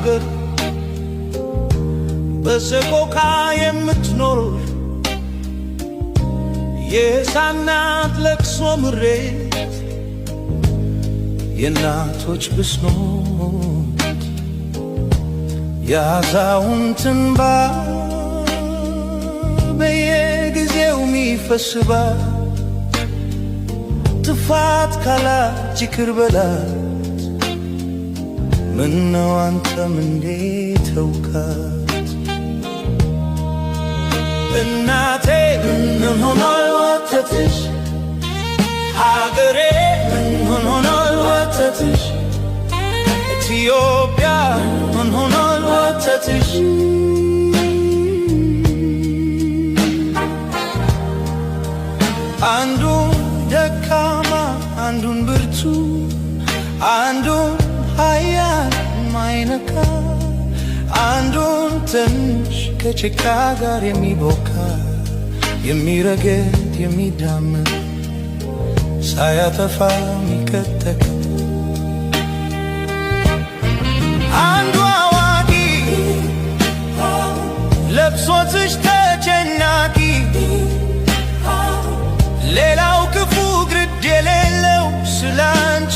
አገር በሰቆቃ የምትኖር የሕፃናት ለቅሶ ምሬት የእናቶች ብስኖት የአዛውንት እንባ በየጊዜው ሚፈስባ ጥፋት ካላት ይቅር በላት ምነው አንተም እንዴት ተውካት እናቴ ምን ሆኗል ወተትሽ ሀገሬ ምን ሆኗል ወተትሽ ኢትዮጵያ ምን ሆኗል ወተትሽ አንዱን ደካማ አንዱን ብርቱ አንዱን ኃያል ማይነካ አንዱን ትንሽ ከጭቃ ጋር የሚቦካ የሚረግጥ የሚዳምር ሳያጠፋ ሚቀጠቅ አንዱ አዋቂ ለብሶትሽ ተጨናቂ ሌላው ክፉ ግድ የሌለው ስላንቺ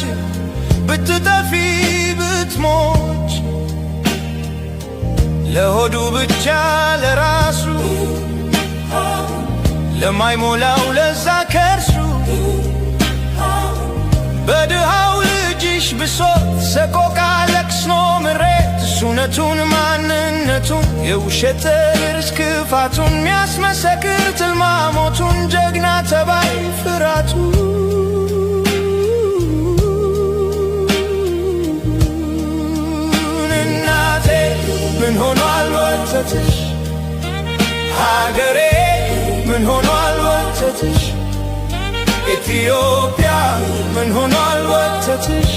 ብትጠፊ ብትሞች ለሆዱ ብቻ ለራሱ ለማይሞላው ለዛ ከርሱ በድሃው ልጅሽ ብሶት ሰቆቃ ለቅሶ ምሬት እሱነቱን ማንነቱን የውሸት እርስ ክፋቱን ሚያስመሰክር ትልማሞቱን ጀግና ተባይ ፍራቱ እናቴ ምን ሆኗል ወተትሽ ሀገሬ ምን ሆኗል ወተትሽ ኢትዮጵያ ምን ሆኗል ወተትሽ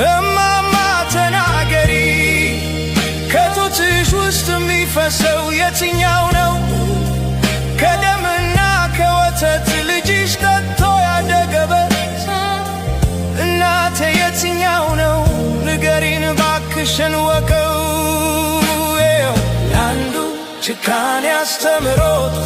እማማ ተናገሪ ከጡትሽ ውስጥ የሚፈሰው የትኛው ነው ከደምና ከወተት ልጅሽ ጠጥቶ ያደገበት እናቴ የትኛው ነው ንገሪን ባክሽን ወቀው ያንዱ ጭካኔ አስተምሮት